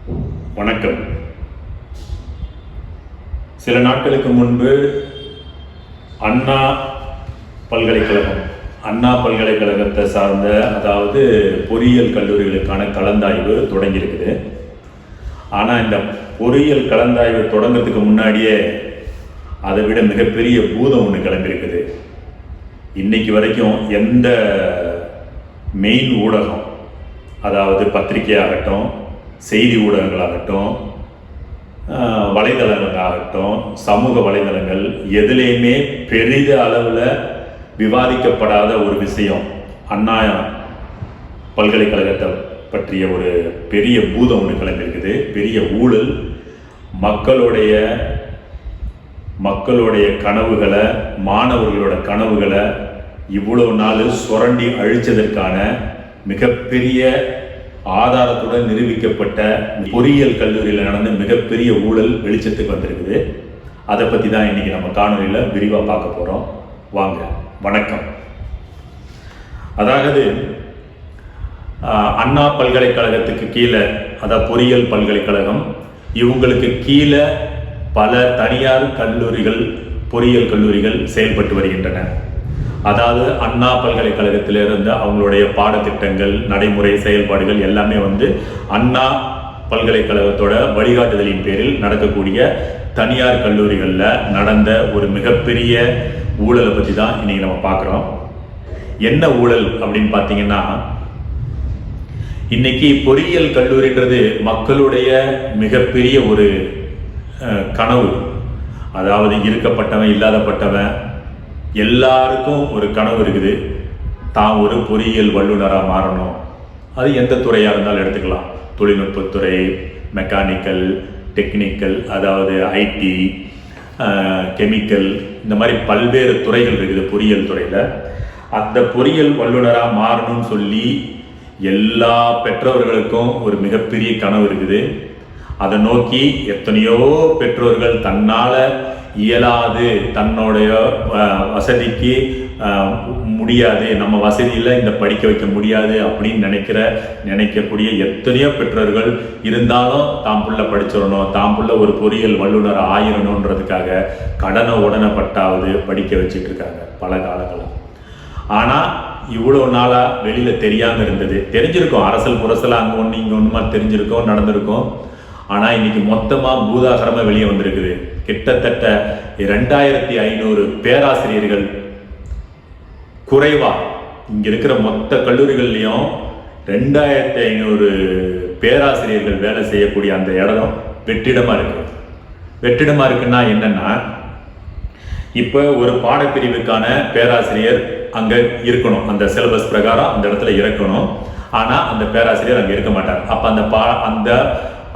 வணக்கம். சில நாட்களுக்கு முன்பு அண்ணா பல்கலைக்கழகத்தை சார்ந்த அதாவது பொறியியல் கல்லூரிகளுக்கான கலந்தாய்வு தொடங்கியிருக்குது. ஆனால் இந்த பொறியியல் கலந்தாய்வு தொடங்கிறதுக்கு முன்னாடியே அதை விட மிகப்பெரிய பூதம் ஒன்று கிளம்பியிருக்குது. இன்னைக்கு வரைக்கும் எந்த மெயின் ஊடகம், அதாவது பத்திரிகையாகட்டும், செய்தி ஊடகங்களாகட்டும், வலைதளங்களாகட்டும், சமூக வலைதளங்கள் எதுலேயுமே பெரித அளவில் விவாதிக்கப்படாத ஒரு விஷயம் அண்ணா பல்கலைக்கழகத்தை பற்றிய ஒரு பெரிய பூதம் ஒன்று கிளம்பியிருக்குது. பெரிய ஊழல், மக்களுடைய கனவுகளை, மாணவர்களோட கனவுகளை இவ்வளோ நாள் சுரண்டி அழிச்சதற்கான மிகப்பெரிய ஆதாரத்துடன் நிரூபிக்கப்பட்ட பொறியியல் கல்லூரியில் நடந்த மிகப்பெரிய ஊழல் வெளிச்சத்துக்கு வந்திருக்குது. அதை பற்றி தான் இன்றைக்கி நம்ம காணொலியில் விரிவாக பார்க்க போகிறோம். வாங்க. வணக்கம். அதாவது அண்ணா பல்கலைக்கழகத்துக்கு கீழே, அதாவது பொறியியல் பல்கலைக்கழகம், இவங்களுக்கு கீழே பல தனியார் கல்லூரிகள், பொறியியல் கல்லூரிகள் செயல்பட்டு வருகின்றன. அதாவது அண்ணா பல்கலைக்கழகத்திலிருந்து அவங்களுடைய பாடத்திட்டங்கள், நடைமுறை செயல்பாடுகள் எல்லாமே அண்ணா பல்கலைக்கழகத்தோட வழிகாட்டுதலின் பேரில் நடக்கக்கூடிய தனியார் கல்லூரிகளில் நடந்த ஒரு மிகப்பெரிய ஊழலை பற்றி தான் இன்னைக்கு நம்ம பார்க்குறோம். என்ன ஊழல் அப்படின்னு பார்த்தீங்கன்னா, இன்னைக்கு பொறியியல் கல்லூரின்றது மக்களுடைய மிகப்பெரிய ஒரு கனவு. அதாவது இருக்கப்பட்டவன், இல்லாதப்பட்டவன் எல்லாருக்கும் ஒரு கனவு இருக்குது. தான் ஒரு பொறியியல் வல்லுநராக மாறணும். அது எந்த துறையாக இருந்தாலும் எடுத்துக்கலாம். தொழில்நுட்பத்துறை, மெக்கானிக்கல், டெக்னிக்கல், அதாவது ஐடி, கெமிக்கல், இந்த மாதிரி பல்வேறு துறைகள் இருக்குது பொறியியல் துறையில். அந்த பொறியியல் வல்லுநராக மாறணும்னு சொல்லி எல்லா பெற்றோர்களுக்கும் ஒரு மிகப்பெரிய கனவு இருக்குது. அதை நோக்கி எத்தனையோ பெற்றோர்கள் தன்னால் இயலாது, தன்னுடைய வசதிக்கு முடியாது, நம்ம வசதியில் இந்த படிக்க வைக்க முடியாது அப்படின்னு நினைக்கக்கூடிய எத்தனையோ பெற்றோர்கள் இருந்தாலும் தாம் புள்ள படிச்சிடணும், தாம் புள்ள ஒரு பொறியியல் வல்லுநர் ஆயிரணுன்றதுக்காக கடனை உடனப்பட்டாவது படிக்க வச்சுட்டு இருக்காங்க பல காலங்களும். ஆனால் இவ்வளோ நாளாக வெளியில் தெரியாமல் இருந்தது. தெரிஞ்சிருக்கோம், அரசல் புரசல் அங்கே ஒன்று இங்கே ஒன்றுமா தெரிஞ்சிருக்கோம், நடந்திருக்கோம். ஆனால் இன்னைக்கு மொத்தமாக பூதாகரமாக வெளியே வந்திருக்குது. கிட்டத்தட்ட 2500 பேராசிரியர்கள் குறைவா, இங்கே இருக்கிற மொத்த கல்லூரிகள்லையும் 2500 பேராசிரியர்கள் வேலை செய்யக்கூடிய அந்த இடம் வெற்றிடமாக இருக்கு. வெற்றிடமாக இருக்குன்னா என்னன்னா, இப்போ ஒரு பாடப்பிரிவுக்கான பேராசிரியர் அங்கே இருக்கணும், அந்த சிலபஸ் பிரகாரம் அந்த இடத்துல இருக்கணும். ஆனால் அந்த பேராசிரியர் அங்கே இருக்க மாட்டார். அப்போ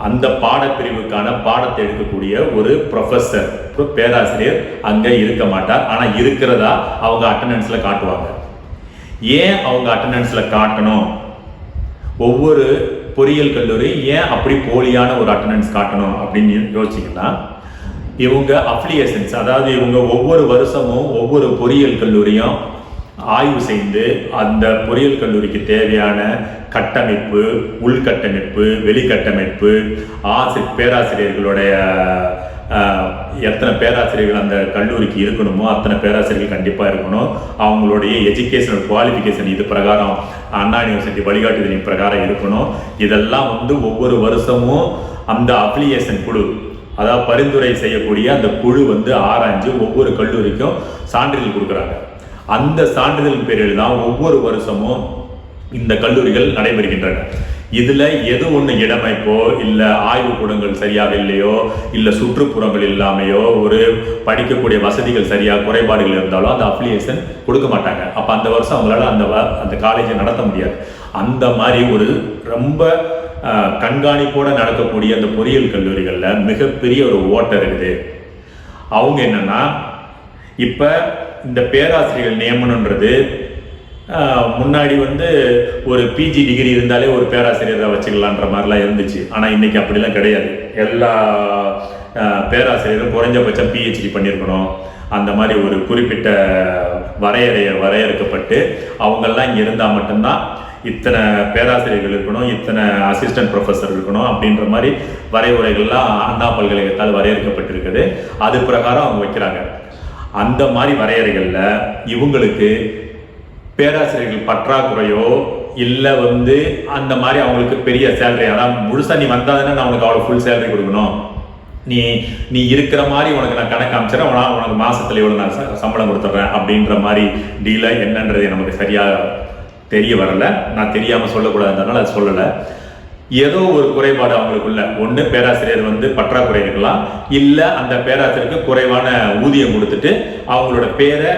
அந்த பாடப்பிரிவுக்கான பாடத்தை எடுக்கக்கூடிய ஒரு ப்ரொஃபஸர், பேராசிரியர் அங்கே இருக்க மாட்டார். ஆனால் இருக்கிறதா அவங்க அட்டண்டன்ஸில் காட்டுவாங்க. ஏன் அவங்க அட்டண்டன்ஸில் காட்டணும்? ஒவ்வொரு பொறியியல் கல்லூரி ஏன் அப்படி போலியான ஒரு அட்டண்டன்ஸ் காட்டணும் அப்படின்னு யோசிச்சிங்கன்னா, இவங்க அஃபிலியேஷன்ஸ், அதாவது இவங்க ஒவ்வொரு வருஷமும் ஒவ்வொரு பொறியியல் கல்லூரியும் ஆய்வு செய்து அந்த பொறியியல் கல்லூரிக்கு தேவையான கட்டமைப்பு, உள்கட்டமைப்பு, வெளிக்கட்டமைப்பு, பேராசிரியர்களுடைய எத்தனை பேராசிரியர்கள் அந்த கல்லூரிக்கு இருக்கணுமோ அத்தனை பேராசிரியர்கள் கண்டிப்பாக இருக்கணும். அவங்களுடைய எஜுகேஷனல் குவாலிஃபிகேஷன் இது பிரகாரம் அண்ணா யூனிவர்சிட்டி வழிகாட்டுதலின் பிரகாரம் இருக்கணும். இதெல்லாம் ஒவ்வொரு வருஷமும் அந்த அப்ளிகேஷன் குழு, அதாவது பரிந்துரை செய்யக்கூடிய அந்த குழு ஆராய்ஞ்சு ஒவ்வொரு கல்லூரிக்கும் சான்றிதழ் கொடுக்குறாங்க. அந்த சான்றிதழ் பேரில் தான் ஒவ்வொரு வருஷமும் இந்த கல்லூரிகள் நடைபெறுகின்றன. இதில் எது ஒன்று இடமைப்போ, இல்லை ஆய்வுக்கூடங்கள் சரியாக இல்லையோ, இல்லை சுற்றுப்புறங்கள் இல்லாமையோ, ஒரு படிக்கக்கூடிய வசதிகள் சரியாக குறைபாடுகள் இருந்தாலும் அந்த அப்ளிகேஷன் கொடுக்க மாட்டாங்க. அப்போ அந்த வருஷம் அவங்களால அந்த காலேஜை நடத்த முடியாது. அந்த மாதிரி ஒரு ரொம்ப கண்காணிப்போடு நடக்கக்கூடிய அந்த பொறியியல் கல்லூரிகளில் மிகப்பெரிய ஒரு ஓட்டம் இருக்குது. அவங்க என்னன்னா, இப்போ இந்த பேராசிரியர்கள் நியமனன்றது முன்னாடி ஒரு பிஜி டிகிரி இருந்தாலே ஒரு பேராசிரியரை வச்சுக்கலான்ற மாதிரிலாம் இருந்துச்சு. ஆனால் இன்னைக்கு அப்படிலாம் கிடையாது. எல்லா பேராசிரியரும் குறைஞ்சபட்சம் பிஹெச்டி பண்ணியிருக்கணும். அந்த மாதிரி ஒரு குறிப்பிட்ட வரையறுக்கப்பட்டு அவங்கெல்லாம் இங்கே இருந்தால் மட்டும்தான் இத்தனை பேராசிரியர்கள் இருக்கணும், இத்தனை அசிஸ்டன்ட் ப்ரொஃபஸர் இருக்கணும் அப்படின்ற மாதிரி வரைமுறைகள்லாம் அண்ணா பல்கலைக்கழகத்தால் வரையறுக்கப்பட்டிருக்குது. அது பிரகாரம் அவங்க வைக்கிறாங்க. அந்த மாதிரி வரையறைகளில் இவங்களுக்கு பேராசிரியர்கள் பற்றாக்குறையோ இல்லை அந்த மாதிரி அவங்களுக்கு பெரிய சேலரி, அதான் முழுசாக நீ வந்தாதுன்னா நான் உனக்கு அவ்வளோ ஃபுல் சேலரி கொடுக்கணும், நீ இருக்கிற மாதிரி உனக்கு நான் கணக்கு அமைச்சிடறேன், உனக்கு மாசத்துல எவ்வளோ நான் சம்பளம் கொடுத்துட்றேன் அப்படின்ற மாதிரி டீலை என்னன்றது நமக்கு சரியாக தெரிய வரல. நான் தெரியாமல் சொல்லக்கூடாதுன்றதுனால அது சொல்லலை. ஏதோ ஒரு குறைபாடு அவங்களுக்குள்ள, ஒன்று பேராசிரியர் பற்றாக்குறை இருக்கலாம், இல்லை அந்த பேராசிரியருக்கு குறைவான ஊதியம் கொடுத்துட்டு அவங்களோட பேரை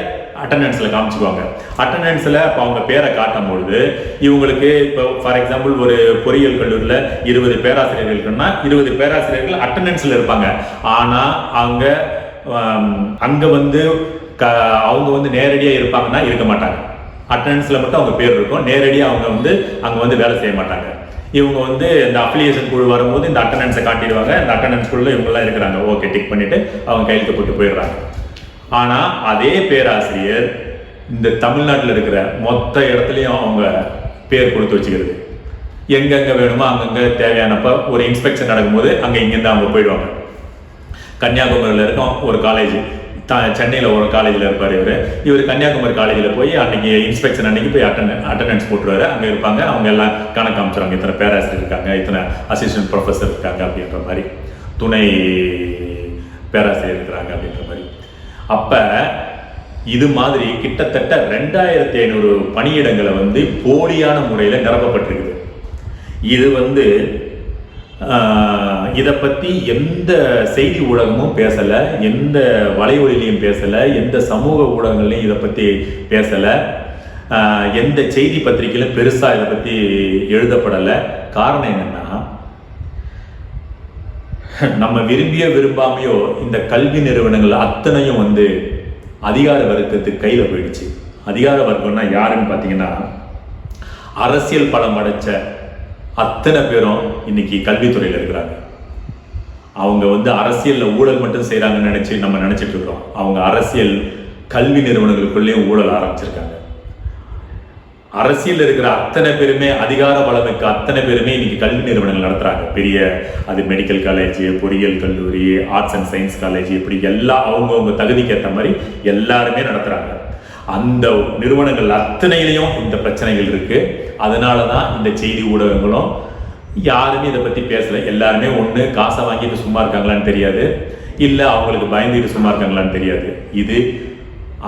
அட்டண்டன்ஸில் காமிச்சுக்குவாங்க. அட்டண்டன்ஸில் இப்போ அவங்க பேரை காட்டும் பொழுது இவங்களுக்கு இப்போ ஃபார் எக்ஸாம்பிள் ஒரு பொறியியல் கல்லூரியில் 20 பேராசிரியர்கள் இருக்குன்னா 20 பேராசிரியர்கள் அட்டண்டன்ஸில் இருப்பாங்க. ஆனால் அங்கே அவங்க நேரடியாக இருப்பாங்கன்னா இருக்க மாட்டாங்க. அட்டண்டன்ஸில் மட்டும் அவங்க பேர் இருக்கும், நேரடியாக அவங்க அங்கே வேலை செய்ய மாட்டாங்க. இவங்க இந்த அப்ளிகேஷன் குழு வரும்போது இந்த அட்டண்டன்ஸை காட்டிடுவாங்க. இந்த அட்டண்டன்ஸ் குழுல இவங்கெல்லாம் இருக்கிறாங்க, ஓகே டிக் பண்ணிட்டு அவங்க கையெழுத்து போட்டு போயிடுறாங்க. ஆனால் அதே பேராசிரியர் இந்த தமிழ்நாட்டில் இருக்கிற மொத்த இடத்துலையும் அவங்க பேர் கொடுத்து வச்சுக்கிறது. எங்கெங்கே வேணுமோ அங்கங்கே தேவையானப்போ ஒரு இன்ஸ்பெக்ஷன் நடக்கும்போது அங்கே இங்கேருந்து அவங்க போயிடுவாங்க. கன்னியாகுமரியில் இருக்கும் ஒரு காலேஜ், சென்னையில் ஒரு காலேஜில் இருப்பார் இவர் கன்னியாகுமரி காலேஜில் போய் அன்றைக்கி இன்ஸ்பெக்ஷன் அன்றைக்கி போய் அட்டண்டன்ஸ் போட்டுருவாரு. அங்கே இருப்பாங்க, அவங்க எல்லாம் கணக்கு அமைச்சுறாங்க, இத்தனை பேராசிரியர் இருக்காங்க, இத்தனை அசிஸ்டன்ட் ப்ரொஃபஸர் இருக்காங்க அப்படின்ற மாதிரி, துணை பேராசிரியர் இருக்கிறாங்க அப்படின்ற மாதிரி. அப்போ இது மாதிரி கிட்டத்தட்ட 2500 பணியிடங்களை போலியான முறையில் நிரப்பப்பட்டிருக்குது. இது இதை பற்றி எந்த செய்தி ஊடகமும் பேசலை, எந்த வலைவொலியிலையும் பேசலை, எந்த சமூக ஊடகங்கள்லையும் இதை பற்றி பேசலை, எந்த செய்தி பத்திரிகையிலும் பெருசாக இதை பற்றி எழுதப்படலை. காரணம் என்னென்னா, நம்ம விரும்பாமையோ இந்த கல்வி நிறுவனங்கள் அத்தனையும் அதிகார வர்க்கத்துக்கு கையில் போயிடுச்சு. அதிகார வர்க்கம்னா யாருன்னு பார்த்தீங்கன்னா, அரசியல் பலம் அடைச்ச அத்தனை பேரும் இன்னைக்கு கல்வித்துறையில் இருக்கிறாங்க. அவங்க அரசியலில் ஊழல் மட்டும் செய்கிறாங்கன்னு நம்ம நினச்சிட்டு இருக்கிறோம். அவங்க அரசியல் கல்வி நிறுவனங்களுக்குள்ளேயும் ஊழல் ஆரம்பிச்சிருக்காங்க. அரசியல் இருக்கிற அத்தனை பேருமே, அதிகார பலமிக்க அத்தனை பேருமே இன்னைக்கு கல்வி நிறுவனங்கள் நடத்துறாங்க. பெரிய அது மெடிக்கல் காலேஜ், பொறியியல் கல்லூரி, ஆர்ட்ஸ் அண்ட் சயின்ஸ் காலேஜ், இப்படி எல்லாம் அவங்கவுங்க தகுதிக்கு ஏற்ற மாதிரி எல்லாருமே நடத்துறாங்க. அந்த நிறுவனங்கள் அத்தனையிலையும் இந்த பிரச்சனைகள் இருக்கு. அதனால தான் இந்த செய்தி ஊடகங்களும் யாருமே இதை பற்றி பேசலை. எல்லாருமே ஒன்று காசை வாங்கிட்டு சும்மா இருக்காங்களான்னு தெரியாது, இல்லை அவங்களுக்கு பயந்துட்டு சும்மா இருக்காங்களான்னு தெரியாது.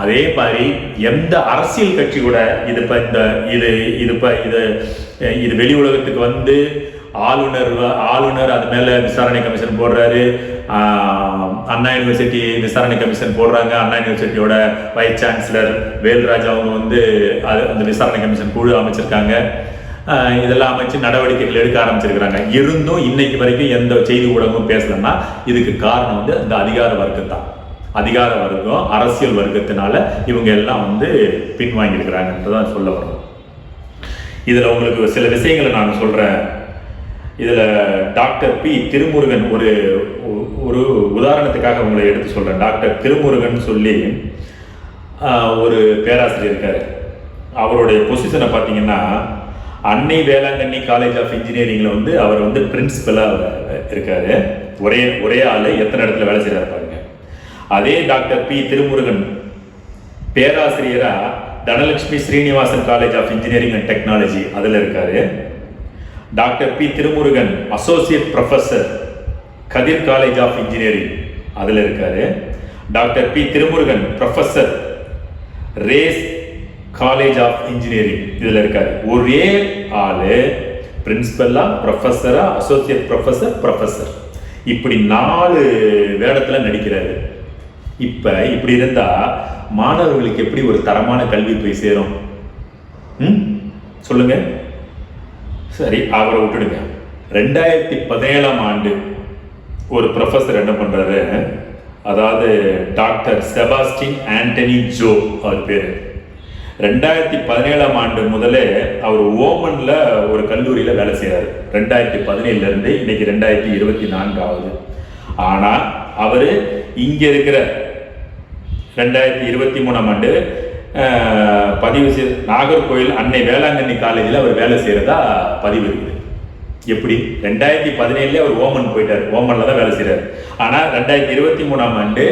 அதே மாதிரி எந்த அரசியல் கட்சி கூட இது வெளி உலகத்துக்கு ஆளுநர் அது மேல விசாரணை கமிஷன் போடுறாரு. அண்ணா யூனிவர்சிட்டி விசாரணை கமிஷன் போடுறாங்க. அண்ணா யூனிவர்சிட்டியோட வைஸ் சான்சலர் வேல்ராஜ் அவங்க அந்த விசாரணை கமிஷன் குழு அமைச்சிருக்காங்க. இதெல்லாம் அமைச்சு நடவடிக்கைகள் எடுக்க ஆரம்பிச்சிருக்கிறாங்க. இருந்தும் இன்னைக்கு வரைக்கும் எந்த செய்தி ஊடகமும் பேசலன்னா இதுக்கு காரணம் இந்த அதிகார வர்க்கம் தான். அதிகார வர்க்கம், அரசியல் வர்க்கத்தினால இவங்க எல்லாம் பின்வாங்கியிருக்கிறாங்கன்றதான் சொல்ல வரும். இதில் உங்களுக்கு சில விஷயங்களை நான் சொல்கிறேன். இதில் டாக்டர் பி திருமுருகன் ஒரு உதாரணத்துக்காக உங்களை எடுத்து சொல்கிறேன். டாக்டர் திருமுருகன் சொல்லி ஒரு பேராசிரியர் இருக்கார். அவருடைய பொசிஷனை பார்த்தீங்கன்னா, அன்னை வேளாங்கண்ணி காலேஜ் ஆஃப் இன்ஜினியரிங்கில் அவர் பிரின்சிபலாக இருக்கார். ஒரே ஆள் எத்தனை இடத்துல வேலை செய்கிறாரு பாருங்க. அதே டாக்டர் பி திருமுருகன் பேராசிரியரா Dhanalakshmi Srinivasan college of engineering and technology அதில் இருக்காரு. Doctor P Thirumurugan associate professor Kathir college of engineering அதில் இருக்காரு. Doctor P Thirumurugan professor race college of engineering இதில் இருக்காரு. ஒரே ஆளு பிரின்சிபலா, ப்ரொஃபஸரா, அசோசியேட் ப்ரொஃபஸர் இப்படி 4 வேடத்தில் நடிக்கிறாரு. இப்படி இருந்தா மாணவர்களுக்கு எப்படி ஒரு தரமான கல்வி போய் சேரும்? சொல்லுங்க. சரி, அவரை விட்டுடுங்க. 2017ஆம் ஆண்டு ஒரு ப்ரொஃபஸர் என்ன பண்றாரு, அதாவது டாக்டர் செபாஸ்டின் ஆண்டனி ஜோ அவர் பேரு. 2017ஆம் ஆண்டு முதலே அவர் ஓமன்ல ஒரு கல்லூரியில வேலை செய்யறாரு. 2017 இருந்து இன்னைக்கு 2024 ஆகுது. ஆனா அவரு இங்க இருக்கிற 2023ஆம் ஆண்டு பதிவு நாகர்கோவில் அன்னை வேளாங்கண்ணி காலேஜில் அவர் வேலை செய்கிறதா பதிவு இருக்குது. எப்படி 2017 அவர் ஓமன் போயிட்டார், ஓமனில் தான் வேலை செய்கிறார். ஆனால் 2023ஆம் ஆண்டு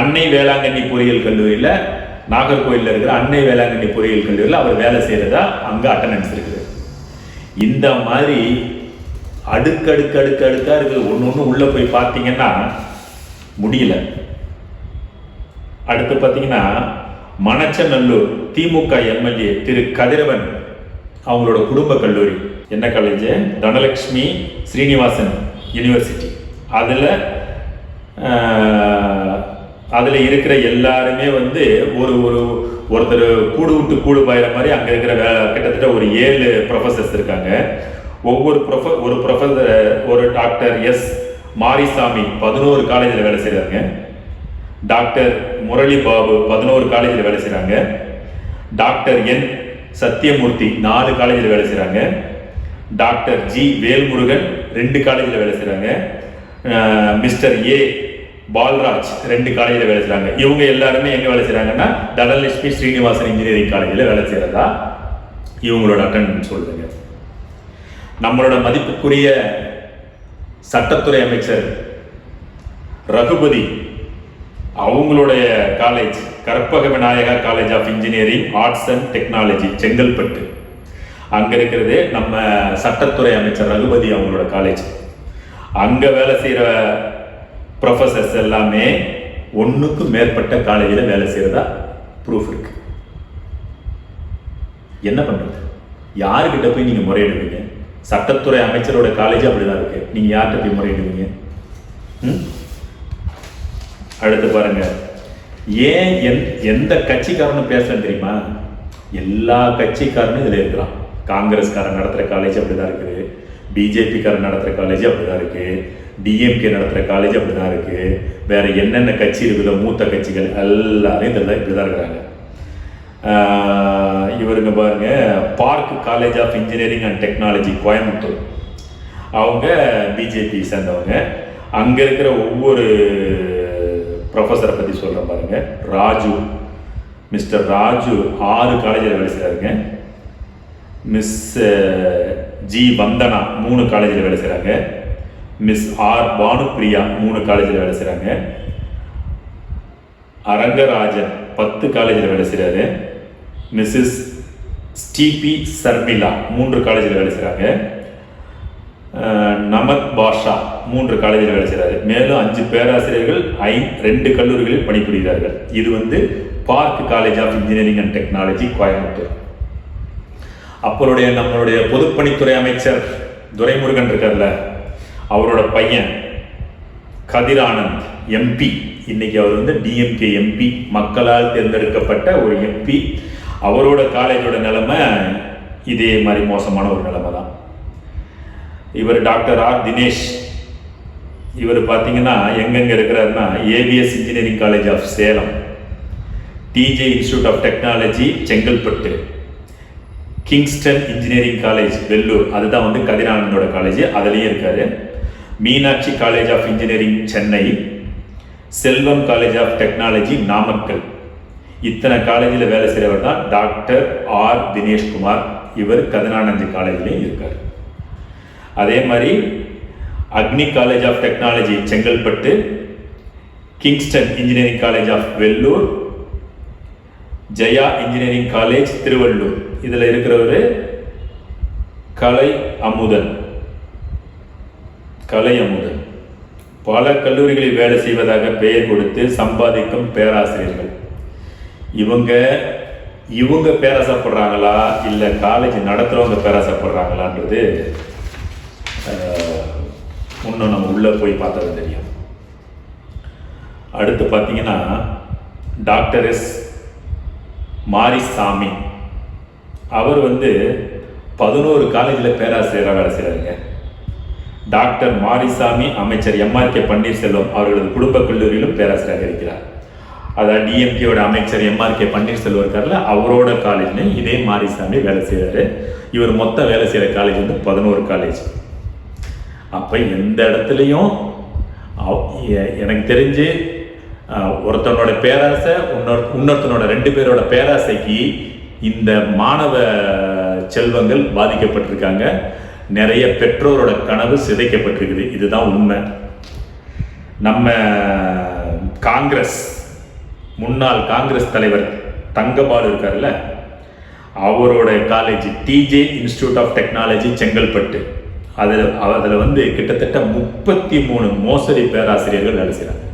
அன்னை வேளாங்கண்ணி பொறியியல் கல்லூரியில், நாகர்கோவிலில் இருக்கிற அன்னை வேளாங்கண்ணி பொறியியல் கல்லூரியில் அவர் வேலை செய்கிறதா அங்கே அட்டண்டன்ஸ் இருக்குது. இந்த மாதிரி அடுக்கடுக்கா இருக்குது. ஒன்று உள்ளே போய் பார்த்தீங்கன்னா முடியல. அடுத்து பார்த்தீங்கன்னா மணச்சநல்லூர் திமுக எம்எல்ஏ திரு கதிரவன் அவங்களோட குடும்ப கல்லூரி என்ன காலேஜ்? தனலட்சுமி ஸ்ரீனிவாசன் யூனிவர்சிட்டி. அதில் இருக்கிற எல்லாருமே வந்து ஒருத்தர் கூடு விட்டு கூடு பாயிற மாதிரி அங்கே இருக்கிற கிட்டத்தட்ட ஒரு 7 ப்ரொஃபஸர்ஸ் இருக்காங்க. ஒவ்வொரு ப்ரொஃபஸர் ஒரு டாக்டர் எஸ் மாரிசாமி 11 காலேஜில் வேலை செய்கிறாங்க. டாக்டர் முரளி பாபு 11 காலேஜில் வேலை செய்கிறாங்க. டாக்டர் என் சத்தியமூர்த்தி 4 காலேஜில் வேலை செய்கிறாங்க. டாக்டர் ஜி வேல்முருகன் 2 காலேஜில் வேலை செய்கிறாங்க. மிஸ்டர் ஏ பால்ராஜ் 2 காலேஜில் வேலை செய்கிறாங்க. இவங்க எல்லாருமே எங்கே வேலை செய்கிறாங்கன்னா தனலட்சுமி ஸ்ரீனிவாசன் இன்ஜினியரிங் காலேஜில் வேலை செய்கிறதா இவங்களோட அட்டெண்டன்ஸ் சொல்லுங்க. நம்மளோட மதிப்புக்குரிய சட்டத்துறை அமைச்சர் ரகுபதி அவங்களுடைய college Karpaga Vinayaga college of engineering arts and technology Chengalpattu, அங்கே இருக்கிறது நம்ம சட்டத்துறை அமைச்சர் ரகுபதி அவங்களோட காலேஜ். அங்கே வேலை செய்கிற ப்ரொஃபஸர்ஸ் எல்லாமே 1க்கும் மேற்பட்ட காலேஜில் வேலை செய்கிறதா ப்ரூஃப் இருக்கு. என்ன பண்ணுறது? யாருக்கிட்ட போய் நீங்கள் முறையிடுவீங்க? சட்டத்துறை அமைச்சரோட காலேஜ் அப்படிதான் இருக்கு. நீங்கள் யார்கிட்ட போய் முறையிடுவீங்க? அடுத்து பாருங்க, ஏன் எந்த கட்சிக்காரனும் பேசலாம் தெரியுமா? எல்லா கட்சிக்காரனும் இதில் இருக்கிறான். காங்கிரஸ்காரன் நடத்துகிற காலேஜ் அப்படிதான் இருக்குது, பிஜேபிக்காரன் நடத்துகிற காலேஜ் அப்படிதான் இருக்கு, டிஎம்கே நடத்துகிற காலேஜ் அப்படிதான் இருக்கு, வேற என்னென்ன கட்சி இருக்குதோ மூத்த கட்சிகள் எல்லாரும் இதெல்லாம் இப்படிதான் இருக்கிறாங்க. இவருங்க பாருங்க, park college of engineering and technology Coimbatore, அவங்க பிஜேபி சேர்ந்தவங்க. அங்கே இருக்கிற ஒவ்வொரு ப்ரொஃபஸரை பற்றி சொல்கிறேன் பாருங்க. ராஜு, மிஸ்டர் ராஜு 6 காலேஜில் வேலை செய்கிறாருங்க. மிஸ் ஜி வந்தனா 3 காலேஜில் வேலை செய்கிறாங்க. மிஸ் ஆர் பானுப்பிரியா 3 காலேஜில் வேலை செய்கிறாங்க. அரங்கராஜன் 10 காலேஜில் வேலை செய்கிறாரு. மிஸ்ஸஸ் ஸ்டிபி சர்மிளா 3 காலேஜில் வேலை செய்கிறாங்க. நமத் பாஷா 3 காலேஜில் வேலை செய்கிறாரு. மேலும் 5 பேராசிரியர்கள் 2 கல்லூரிகளில் பணிபுரிகிறார்கள். இது வந்து park college of engineering and technology Coimbatore. நம்மளுடைய பொதுப்பணித்துறை அமைச்சர் துரைமுருகன் இருக்கார்ல, அவரோட பையன் கதிரானந்த் எம்பி, இன்னைக்கு அவர் வந்து டிஎம்கே எம்பி, மக்களால் தேர்ந்தெடுக்கப்பட்ட ஒரு எம்பி. அவரோட காலேஜோட நிலைமை இதே மாதிரி மோசமான ஒரு நிலைமை தான். இவர் டாக்டர் ஆர் தினேஷ், இவர் பார்த்தீங்கன்னா எங்கெங்கே இருக்கிறாருன்னா AVS engineering college of Salem, DJ institute of technology Chengalpattu, Kingston engineering college Vellore, அதுதான் வந்து கதிரானந்தோட காலேஜ், அதுலேயும் இருக்காரு. Meenakshi college of engineering Chennai, Selvam college of technology Namakkal. இத்தனை காலேஜில் வேலை செய்கிறவர் தான் டாக்டர் ஆர் தினேஷ்குமார். இவர் கதிரானந்த் காலேஜ்லேயும் இருக்கார். அதே மாதிரி Agni college of technology Chengalpattu, Kingston engineering college of Vellore, Jaya engineering college Tiruvallur. இதில் இருக்கிறவர் கலை அமுதன். பல கல்லூரிகளில் வேலை செய்வதாக பெயர் கொடுத்து சம்பாதிக்கும் பேராசிரியர்கள். இவங்க பேராசைப்படுறாங்களா இல்லை காலேஜ் நடத்துகிறவங்க பேராசைப்படுறாங்களான்றது இன்னும் நம்ம உள்ளே போய் பார்த்தது தெரியும். அடுத்து பார்த்தீங்கன்னா டாக்டர் எஸ் மாரிசாமி, அவர் வந்து 11 காலேஜில் பேராசிரியராக வேலை செய்கிறாருங்க. டாக்டர் மாரிசாமி அமைச்சர் எம்ஆர்கே பன்னீர்செல்வம் அவர்களது குடும்ப கல்லூரியிலும் பேராசிரியராக இருக்கிறார். அதாவது டிஎம்கேயோட அமைச்சர் எம்ஆர்கே பன்னீர்செல்வம் இருக்கார்ல, அவரோட காலேஜ்லையும் இதே மாரிசாமி வேலை செய்கிறாரு. இவர் மொத்தம் வேலை செய்கிற காலேஜ் வந்து 11 காலேஜ். அப்போ எந்த இடத்துலையும் எனக்கு தெரிஞ்சு ஒருத்தனோட பேராசை இன்னொருத்தனோட 2 பேரோட பேராசைக்கு இந்த மாணவ செல்வங்கள் பாதிக்கப்பட்டிருக்காங்க. நிறைய பெற்றோரோட கனவு சிதைக்கப்பட்டிருக்குது. இதுதான் உண்மை. நம்ம முன்னாள் காங்கிரஸ் தலைவர் தங்கபாலு இருக்கார்ல, அவரோட college TJ institute of technology Chengalpattu, அதில் வந்து கிட்டத்தட்ட 33 மோசடி பேராசிரியர்கள் வேலை செய்கிறாங்க.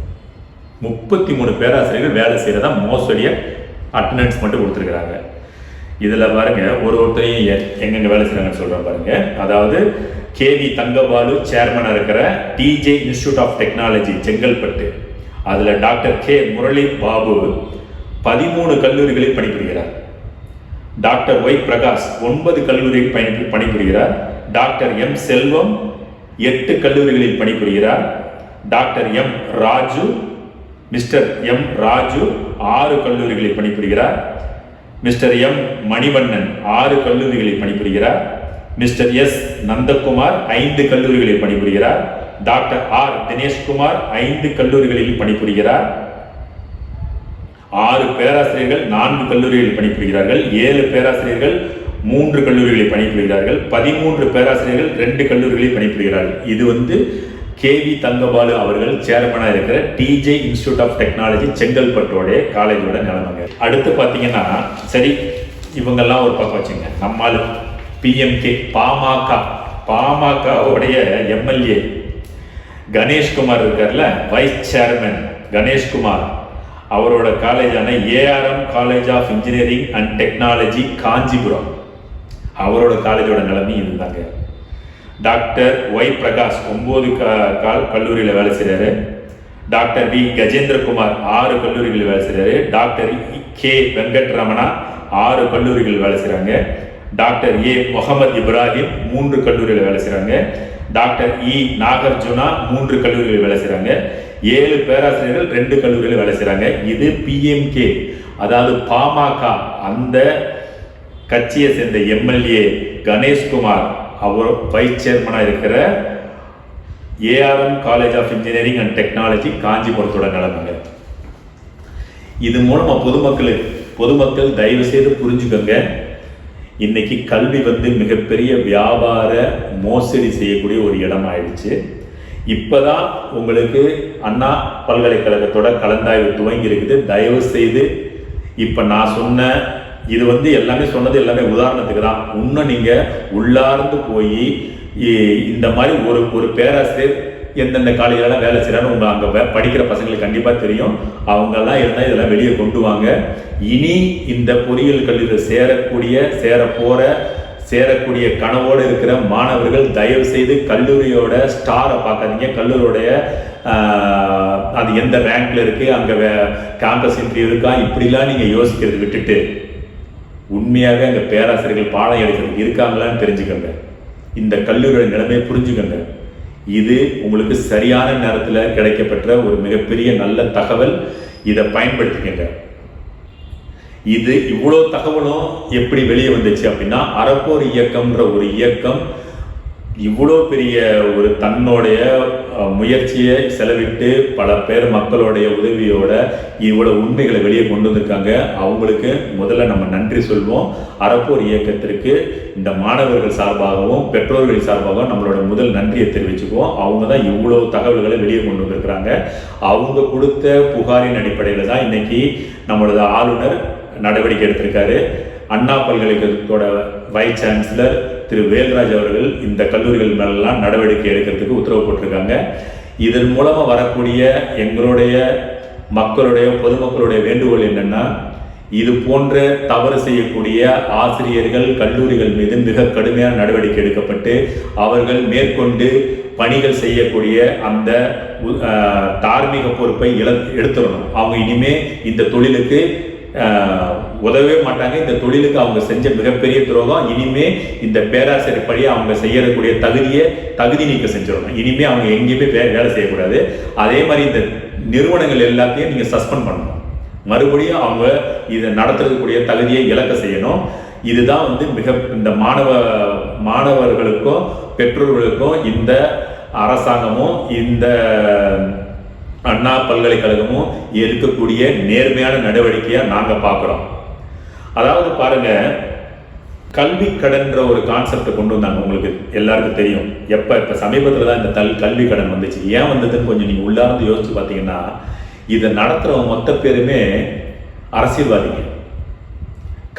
33 பேராசிரியர்கள் வேலை செய்கிறதா மோசடியை அட்டண்டன்ஸ் மட்டும் கொடுத்துருக்குறாங்க. இதில் பாருங்க ஒருத்தரையும் எங்கெங்க வேலை செய்கிறாங்கன்னு சொல்கிறேன் பாருங்க. அதாவது கேவி தங்கபாலு சேர்மனாக இருக்கிற TJ institute of technology Chengalpattu, அதில் டாக்டர் கே முரளி பாபு 13 கல்லூரிகளில் பணிபுரிகிறார். டாக்டர் ஒய் பிரகாஷ் 9 கல்லூரியில் பணிபுரிகிறார். டாக்டர் எம் செல்வம் 8 கல்லூரிகளில் பணிபுரிகிறார். டாக்டர் மிஸ்டர் எம் ராஜு 6 கல்லூரிகளில் பணிபுரிகிறார். மிஸ்டர் எம் மணிவண்ணன் 6 கல்லூரிகளில் பணிபுரிகிறார். மிஸ்டர் எஸ் நந்தகுமார் 5 கல்லூரிகளில் பணிபுரிகிறார். டாக்டர் ஆர் தினேஷ்குமார் 5 கல்லூரிகளில் பணிபுரிகிறார். 6 பேராசிரியர்கள் 4 கல்லூரிகளில் பணிபுரிகிறார்கள். 7 பேராசிரியர்கள் 3 கல்லூரிகளில் பணிபுரிகிறார்கள். 13 பேராசிரியர்கள் 2 கல்லூரிகளில் பணிபுரிகிறார்கள். இது வந்து கேவி தங்கபாலு அவர்கள் சேர்மனாக இருக்கிற டிஜே இன்ஸ்டிடியூட் ஆஃப் டெக்னாலஜி செங்கல்பட்டோட காலேஜோட நிலைமைங்க. அடுத்து பார்த்தீங்கன்னா, சரி இவங்கெல்லாம் ஒரு பக்கம் வச்சுங்க. நம்மால் பிஎம்கே பாமகவுடைய எம்எல்ஏ கணேஷ்குமார் இருக்கார்ல, வைஸ் சேர்மன் கணேஷ்குமார், அவரோட காலேஜான ARM college of engineering and technology Kanchipuram, அவரோட காலேஜோட நிலைமை இதுதாங்க. டாக்டர் ஒய் பிரகாஷ் 9 கல்லூரியில் வேலை செய்கிறாரு. டாக்டர் வி கஜேந்திரகுமார் 6 கல்லூரிகளில் வேலை செய்கிறாரு. டாக்டர் கே வெங்கட்ரமணா 6 கல்லூரிகளில் வேலை செய்கிறாங்க. டாக்டர் ஏ முகமது இப்ராஹிம் 3 கல்லூரியில் வேலை செய்கிறாங்க. டாக்டர் இ நாகார்ஜுனா 3 கல்லூரிகளில் வேலை செய்கிறாங்க. 7 பேராசிரியர்கள் 2 கல்லூரியில் வேலை செய்கிறாங்க. இது பிஎம்கே, அதாவது பாமக அந்த கட்சியை சேர்ந்த எம்எல்ஏ கணேஷ்குமார் அவர் வைஸ் சேர்மனாக இருக்கிற ARM college of engineering and technology காஞ்சிபுரத்தோட நிலைமைங்க. இது மூலமா பொதுமக்கள் தயவு செய்து புரிஞ்சுக்கோங்க. இன்னைக்கு கல்வி வந்து மிகப்பெரிய வியாபார மோசடி செய்யக்கூடிய ஒரு இடம் ஆயிடுச்சு. இப்போதான் உங்களுக்கு அண்ணா பல்கலைக்கழகத்தோட கலந்தாய்வு துவங்கி இருக்குது. தயவு செய்து இப்போ நான் சொன்ன இது வந்து எல்லாமே உதாரணத்துக்கு தான். இன்னும் நீங்கள் உள்ளார்ந்து போய் இந்த மாதிரி ஒரு பேராசிரியர் எந்தெந்த காலேஜெல்லாம் வேலை செய்கிறான்னு உங்கள் அங்கே படிக்கிற பசங்களுக்கு கண்டிப்பாக தெரியும். அவங்கெல்லாம் இருந்தால் இதெல்லாம் வெளியே கொண்டு வாங்க. இனி இந்த பொறியியல் கல்லூரியில் சேரக்கூடிய கனவோடு இருக்கிற மாணவர்கள் தயவு செய்து கல்லூரியோட ஸ்டாரை பார்க்காதீங்க. கல்லூரியோடைய அது எந்த ரேங்க்ல இருக்கு, அங்கே கேம்பஸ் இன்டர்வியூ இருக்கா, இப்படிலாம் நீங்கள் யோசிக்கிறது விட்டுட்டு உண்மையாக அங்கே பேராசிரியர்கள் பாடம் எடுக்கிறது இருக்காங்களான்னு தெரிஞ்சுக்கோங்க. இந்த கல்லூரியோட நிலைமையை புரிஞ்சுக்கோங்க. இது உங்களுக்கு சரியான நேரத்தில் கிடைக்கப்பெற்ற ஒரு மிகப்பெரிய நல்ல தகவல். இதை பயன்படுத்திக்கங்க. இது இவ்வளோ தகவலும் எப்படி வெளியே வந்துச்சு அப்படின்னா, அறப்போர் இயக்கம்ன்ற ஒரு இயக்கம் இவ்வளோ பெரிய ஒரு தன்னுடைய முயற்சியை செலவிட்டு பல பேர் மக்களுடைய உதவியோட இவ்வளோ உண்மைகளை வெளியே கொண்டு வந்திருக்காங்க. அவங்களுக்கு முதல்ல நம்ம நன்றி சொல்வோம். அறப்போர் இயக்கத்திற்கு இந்த மாணவர்கள் சார்பாகவும் பெற்றோர்கள் சார்பாகவும் நம்மளோட முதல் நன்றியை தெரிவிச்சுக்குவோம். அவங்க தான் இவ்வளோ தகவல்களை வெளியே கொண்டு வந்திருக்கிறாங்க. அவங்க கொடுத்த புகாரின் அடிப்படையில் தான் இன்னைக்கு நம்மளோட ஆளுநர் நடவடிக்கை எடுத்திருக்காரு. அண்ணா பல்கலைக்கழகத்தோட வைஸ் சான்சலர் திரு வேல்ராஜ் அவர்கள் இந்த கல்லூரிகள் மேலெல்லாம் நடவடிக்கை எடுக்கிறதுக்கு உத்தரவு போட்டிருக்காங்க. இதன் மூலமாக வரக்கூடிய எங்களுடைய பொதுமக்களுடைய வேண்டுகோள் என்னன்னா, இது போன்ற தவறு செய்யக்கூடிய ஆசிரியர்கள் கல்லூரிகள் மீது மிக கடுமையான நடவடிக்கை எடுக்கப்பட்டு அவர்கள் மேற்கொண்டு பணிகள் செய்யக்கூடிய அந்த தார்மீக பொறுப்பை எடுத்துடணும். அவங்க இனிமே இந்த தொழிலுக்கு உதவவே மாட்டாங்க. இந்த தொழிலுக்கு அவங்க செஞ்ச மிகப்பெரிய துரோகம். இனிமே இந்த பேராசிரியர் படி அவங்க செய்யக்கூடிய தகுதி நீக்க செஞ்சிடணும். இனிமே அவங்க எங்கேயுமே வேலை செய்யக்கூடாது. அதே மாதிரி இந்த நிறுவனங்கள் எல்லாத்தையும் நீங்க சஸ்பெண்ட் பண்ணணும். மறுபடியும் அவங்க இதை நடத்துறதுக்கூடிய தகுதியை இழக்க செய்யணும். இதுதான் வந்து இந்த மாணவர்களுக்கும் பெற்றோர்களுக்கும் இந்த அரசாங்கமும் இந்த அண்ணா பல்கலைக்கழகமும் இருக்கக்கூடிய நேர்மையான நடவடிக்கையா நாங்க பார்க்கிறோம். அதாவது பாருங்க, கல்வி கடன்ற ஒரு கான்செப்டை கொண்டு வந்தாங்க. உங்களுக்கு எல்லாருக்கும் தெரியும். இப்ப சமீபத்தில் தான் இந்த கல்வி கடன் வந்துச்சு. ஏன் வந்ததுன்னு கொஞ்சம் நீங்க உள்ளார்ந்து யோசிச்சு பார்த்தீங்கன்னா, இதை நடத்துறவங்க மொத்த பேருமே அரசியல்வாதிங்க.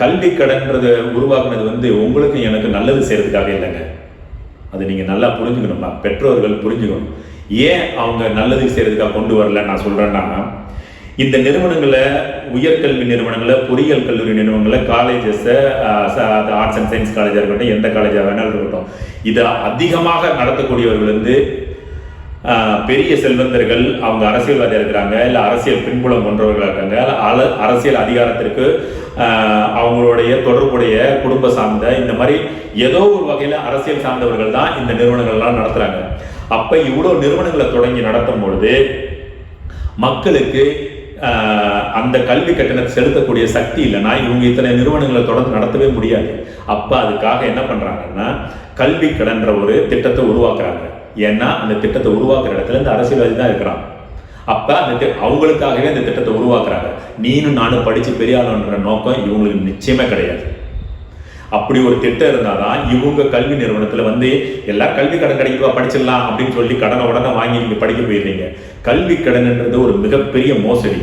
கல்வி கடன்றது உருவாக்குனது உங்களுக்கு எனக்கு நல்லது செய்யறதுக்காக இல்லைங்க. அது நீங்க நல்லா புரிஞ்சுக்கணுமா, பெற்றோர்கள் புரிஞ்சுக்கணும். ஏன் அவங்க நல்லது செய்யறதுக்காக கொண்டு வரல நான் சொல்றேன்னா, இந்த நிறுவனங்களை, உயர்கல்வி நிறுவனங்களை, பொறியியல் கல்லூரி நிறுவனங்களை, காலேஜஸ், ஆர்ட்ஸ் அண்ட் சயின்ஸ் காலேஜாக இருக்கட்டும், எந்த காலேஜாக வேணாலும் இருக்கட்டும், இதை அதிகமாக நடத்தக்கூடியவர்கள் பெரிய செல்வந்தர்கள், அவங்க அரசியல்வாதியாக இருக்கிறாங்க, இல்லை அரசியல் பின்புலம் கொண்டவர்களாக இருக்காங்க, அரசியல் அதிகாரத்திற்கு அவங்களுடைய தொடர்புடைய குடும்ப சார்ந்த இந்த மாதிரி ஏதோ ஒரு வகையில் அரசியல் சார்ந்தவர்கள் தான் இந்த நிறுவனங்கள்லாம் நடத்துகிறாங்க. அப்போ இவ்வளோ நிறுவனங்களை தொடங்கி நடத்தும் பொழுது மக்களுக்கு அந்த கல்வி கட்டணத்தை செலுத்தக்கூடிய சக்தி இல்லைன்னா இவங்க இத்தனை நிறுவனங்களை தொடர்ந்து நடத்தவே முடியாது. அப்போ அதுக்காக என்ன பண்ணுறாங்கன்னா, கல்வி கடன்ற ஒரு திட்டத்தை உருவாக்குறாங்க. ஏன்னா அந்த திட்டத்தை உருவாக்குற இடத்துல இந்த அரசியல்வாதி தான் இருக்கிறான். அப்போ அந்த அவங்களுக்காகவே அந்த திட்டத்தை உருவாக்குறாங்க. நீனும் நானும் படித்து பெரிய ஆளுன்ற நோக்கம் இவங்களுக்கு நிச்சயமே கிடையாது. அப்படி ஒரு திட்டம் இருந்தால் தான் இவங்க கல்வி நிறுவனத்தில் எல்லா கல்வி கடன் கிடைக்குவா படிச்சிடலாம் அப்படின்னு சொல்லி கடனை உடனே வாங்கி நீங்கள் படிக்க போயிடுறீங்க. கல்வி கடன்ன்றது ஒரு மிகப்பெரிய மோசடி.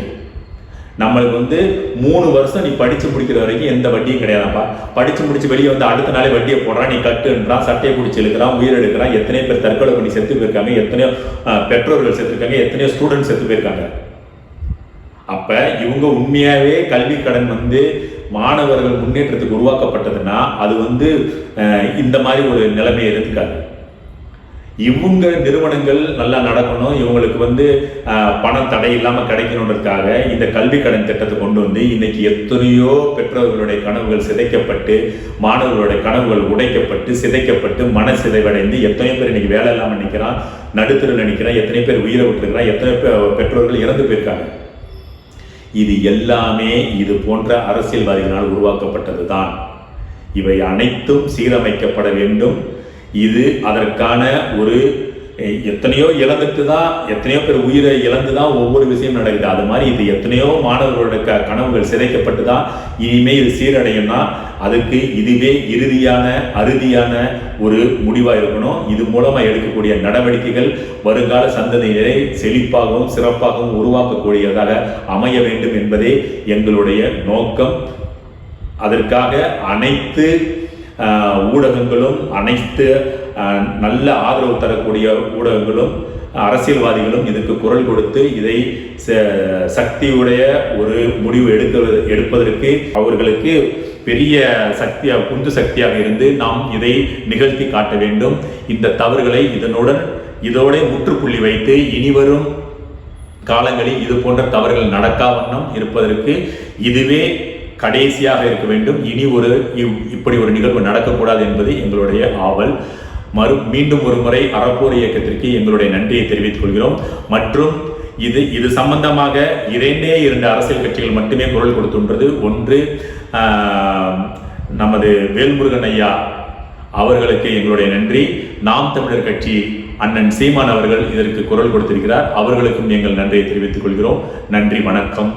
நம்மளுக்கு 3 வருஷம் நீ படித்து முடிக்கிற வரைக்கும் எந்த வட்டியும் கிடையாதாப்பா. படித்து முடிச்சு வெளியே அடுத்த நாளே வட்டியை போடுறான், நீ கட்டுன்றான், சட்டையை பிடிச்சி இழுக்கிறான், உயிர் எடுக்கிறான். எத்தனையோ பேர் தற்கொலை பண்ணி செத்து போயிருக்காங்க, எத்தனையோ பெற்றோர்கள் செத்துருக்காங்க, எத்தனையோ ஸ்டூடெண்ட்ஸ் செத்து போயிருக்காங்க. அப்ப இவங்க உண்மையாவே கல்வி கடன் மாணவர்கள் முன்னேற்றத்துக்கு உருவாக்கப்பட்டதுன்னா அது இந்த மாதிரி ஒரு நிலைமை இருக்காது. இவங்க நிறுவனங்கள் நல்லா நடக்கணும், இவங்களுக்கு பணம் தடை இல்லாமல் கிடைக்கணுன்றதுக்காக இந்த கல்வி கடன் திட்டத்தை கொண்டு இன்னைக்கு எத்தனையோ பெற்றோர்களுடைய கனவுகள் சிதைக்கப்பட்டு, மாணவர்களுடைய கனவுகள் உடைக்கப்பட்டு, சிதைக்கப்பட்டு, மன சிதைவடைந்து எத்தனையோ பேர் இன்னைக்கு வேலை இல்லாமல் நிற்கிறான், நடுத்தரில் நிற்கிறான், எத்தனை பேர் உயிரை விட்டுருக்கிறான், எத்தனை பெற்றோர்கள் இறந்து போயிருக்காங்க. இது எல்லாமே இது போன்ற அரசியல்வாதிகளால் உருவாக்கப்பட்டது தான். இவை அனைத்தும் சீரமைக்கப்பட வேண்டும். இது அதற்கான ஒரு எத்தனையோ இழந்துட்டு தான், எத்தனையோ பேர் உயிரை இழந்து தான் ஒவ்வொரு விஷயம் நடக்குது. அது மாதிரி இது எத்தனையோ மாணவர்களோட கனவுகள் சிதைக்கப்பட்டு தான் இனிமேல் இது சீரடையும்னா அதுக்கு இதுவே அறுதியான ஒரு முடிவாக இருக்கணும். இது மூலமாக எடுக்கக்கூடிய நடவடிக்கைகள் வருங்கால சந்ததியினரை செழிப்பாகவும் சிறப்பாகவும் உருவாக்கக்கூடியதாக அமைய வேண்டும் என்பதே எங்களுடைய நோக்கம். அதற்காக அனைத்து ஊடகங்களும், அனைத்து நல்ல ஆதரவு தரக்கூடிய ஊடகங்களும், அரசியல்வாதிகளும் இதுக்கு குரல் கொடுத்து இதை சக்தியுடைய ஒரு முடிவு எடுப்பதற்கு அவர்களுக்கு பெரிய சக்தியாக, குந்து சக்தியாக இருந்து நாம் இதை நிகழ்த்தி காட்ட வேண்டும். இந்த தவறுகளை இதோட முற்றுப்புள்ளி வைத்து இனிவரும் காலங்களில் இது போன்ற தவறுகள் நடக்கா வண்ணம் இருப்பதற்கு இதுவே கடைசியாக இருக்க வேண்டும். இனி இப்படி ஒரு நிகழ்வு நடக்கக்கூடாது என்பது எங்களுடைய ஆவல். மீண்டும் ஒரு முறை அறப்போர் இயக்கத்திற்கு எங்களுடைய நன்றியை தெரிவித்துக் கொள்கிறோம். மற்றும் இது சம்பந்தமாக 2 அரசியல் கட்சிகள் மட்டுமே குரல் கொடுத்துன்றது. ஒன்று நமது வேல்முருகன் ஐயா அவர்களுக்கு எங்களுடைய நன்றி. நாம் தமிழர் கட்சி அண்ணன் சீமான் அவர்கள் இதற்கு குரல் கொடுத்திருக்கிறார். அவர்களுக்கும் எங்கள் நன்றியை தெரிவித்துக் கொள்கிறோம். நன்றி, வணக்கம்.